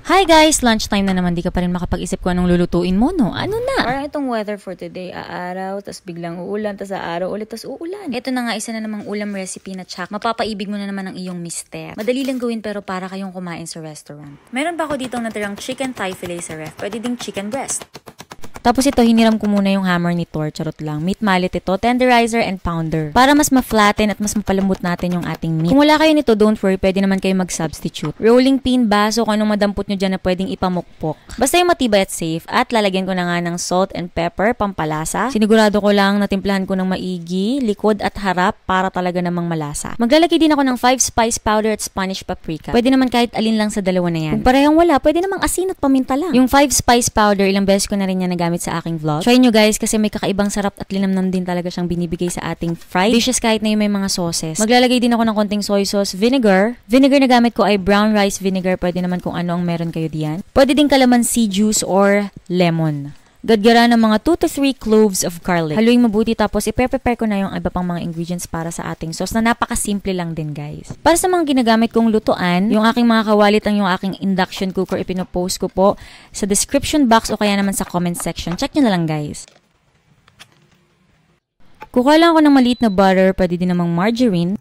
Hi guys! Lunchtime na naman, di ka pa rin makapag-isip kung anong lulutuin mo, no? Ano na? Parang itong weather for today, aaraw, tas biglang uulan, tas aaraw ulit, tas uulan. Ito na nga, isa na namang ulam recipe na tsak. Mapapaibig mo na naman ang iyong mister. Madali lang gawin pero para kayong kumain sa restaurant. Meron pa ako ditong natirang chicken thigh fillet sa ref. Pwede ding chicken breast. Tapos ito, hiniram ko muna yung hammer ni Thor, charot lang. Meat mallet ito, tenderizer and pounder. Para mas ma-flatten at mas mapalambot natin yung ating meat. Kung wala kayo nito, don't worry, pwede naman kayo mag-substitute. Rolling pin, baso, kung anong madampot nyo dyan na pwedeng ipamukpok. Basta yung matibay at safe. At lalagyan ko na nga ng salt and pepper, pampalasa. Sinigurado ko lang na timplahan ko ng maigi, likod at harap para talaga namang malasa. Maglalagay din ako ng 5 spice powder at Spanish paprika. Pwede naman kahit alin lang sa dalawa na yan. Kung parehong wala, pwede namang asin at paminta lang. Yung 5 spice powder, ilang beses ko na rin yan nagamit sa aking vlog. Try nyo guys kasi may kakaibang sarap at linamnam din talaga siyang binibigay sa ating fried dishes kahit na yung may mga sauces. Maglalagay din ako ng konting soy sauce, vinegar. Vinegar na gamit ko ay brown rice vinegar. Pwede naman kung ano ang meron kayo diyan. Pwede din calamansi juice or lemon. Gadgara ng mga 2 to 3 cloves of garlic. Haluin mabuti tapos i-prepare ko na yung iba pang mga ingredients para sa ating sauce na napakasimple lang din guys. Para sa mga ginagamit kong lutuan, yung aking mga kawalit ang yung aking induction cooker ipinopost ko po sa description box o kaya naman sa comment section. Check nyo na lang guys. Kukuha lang ako ng maliit na butter, pwede din namang margarine.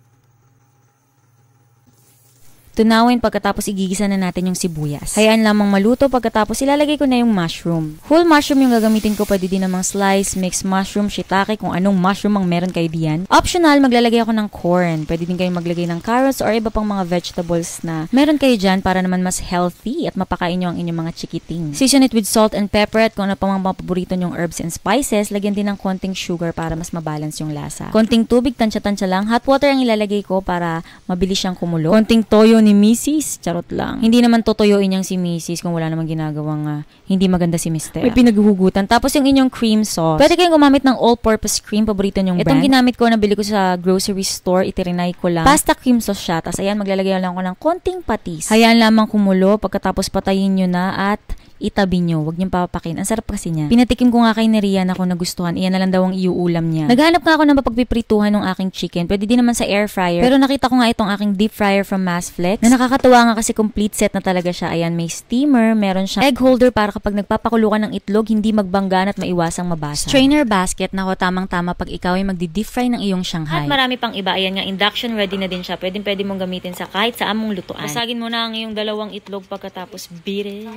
Tunawin pagkatapos igigisa na natin yung sibuyas. Hayaan lamang maluto pagkatapos ilalagay ko na yung mushroom. Whole mushroom yung gagamitin ko, pwede din namang slice, mixed mushroom, shiitake, kung anong mushroom ang meron kayo diyan. Optional, maglalagay ako ng corn. Pwede din kayong maglagay ng carrots or iba pang mga vegetables na meron kayo dyan para naman mas healthy at mapakain nyo ang inyong mga chikiting. Season it with salt and pepper at kung ano pang mga paborito nyong herbs and spices, lagyan din ng konting sugar para mas mabalance yung lasa. Konting tubig, tansya-tansya lang. Hot water ang ilalagay ko para mabilis siyang kumulo. Konting toyo ni Mrs. Charot lang. Hindi naman totoyoin niyang si Mrs. kung wala namang ginagawang hindi maganda si Mr. May pinaghuhugutan. Tapos yung inyong cream sauce. Pwede kayong gumamit ng all-purpose cream, paborito niyong brand. Itong ginamit ko, nabili ko sa grocery store, itirinay ko lang. Pasta cream sauce siya. Tapos ayan, maglalagay lang ako ng konting patis. Hayaan lamang kumulo, pagkatapos patayin nyo na at itabi nyo. Huwag niyong papapakin. Ang sarap kasi niya. Pinatikim ko nga kay ni Rian ako nagustuhan. Iyan na lang daw ang iuulam niya. Naghanap nga ako ng mapagpiprituhan ng aking chicken. Pwede din naman sa air fryer. Pero nakita ko nga itong aking deep fryer from Massflex na nakakatuwa nga kasi complete set na talaga siya. Ayan, may steamer, meron siyang egg holder para kapag nagpapakulukan ng itlog, hindi magbanggan at maiwasang mabasa. Strainer basket, nako tamang-tama pag ikaw ay magdi-deep fry ng iyong Shanghai. At marami pang iba. Ayan nga, induction ready na din siya. Pwede mong gamitin sa kahit saan mong lutuan. Basagin mo na ang iyong dalawang itlog pagkatapos beat it.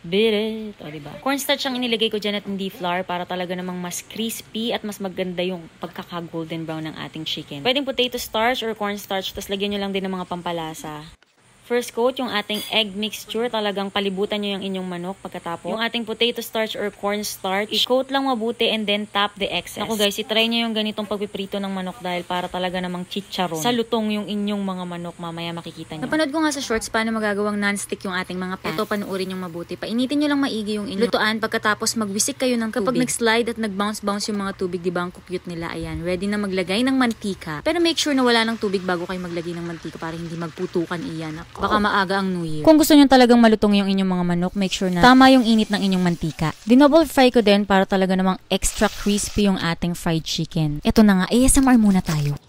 O, diba? Cornstarch ang inilagay ko dyan at hindi flour para talaga namang mas crispy at mas maganda yung pagkaka-golden brown ng ating chicken. Pwedeng potato starch or cornstarch, tapos lagyan nyo lang din ng mga pampalasa. First coat, yung ating egg mixture, talagang palibutan nyo yung inyong manok pagkatapos. Yung ating potato starch or cornstarch, i-coat lang mabuti and then tap the excess. Ako guys, itry nyo yung ganitong pagpiprito ng manok dahil para talaga namang chicharon. Sa lutong yung inyong mga manok, mamaya makikita nyo. Napanood ko nga sa shorts paano magagawang non-stick yung ating mga pan. Ito, panuorin yung mabuti. Painitin nyo lang maigi yung inyong lutuan pagkatapos magwisik kayo ng tubig. Kapag nag-slide at nag-bounce-bounce yung mga tubig, di ba ang cute nila? Ayan, ready na maglagay ng mantika. Pero make sure na wala ng tubig bago kayo maglagay ng mantika para hindi magputukan iyan. Baka maaga ang New Year. Kung gusto nyo talagang malutong yung inyong mga manok, make sure na tama yung init ng inyong mantika. Dinouble fry ko din para talaga namang extra crispy yung ating fried chicken. Ito na nga, ASMR muna tayo.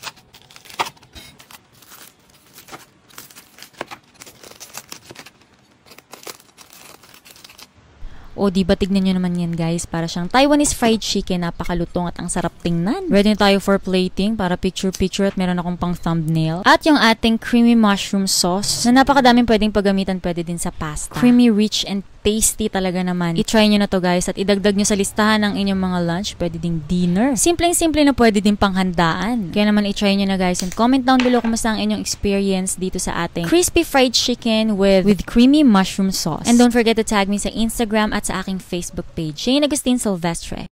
O diba, tignan nyo naman yan guys, para siyang Taiwanese fried chicken, napakalutong at ang sarap tingnan. Ready na tayo for plating para picture-picture at meron akong pang thumbnail. At yung ating creamy mushroom sauce na napakadaming pwedeng paggamitan, pwede din sa pasta. Creamy, rich, and tasty talaga naman. I-try nyo na to guys at idagdag nyo sa listahan ng inyong mga lunch, pwede ding dinner. Simpleng-simple na pwede din panghandaan. Kaya naman i-try nyo na guys and comment down below kumusta ang inyong experience dito sa ating crispy fried chicken with creamy mushroom sauce. And don't forget to tag me sa Instagram at sa aking Facebook page, Shane Agustin Silvestre.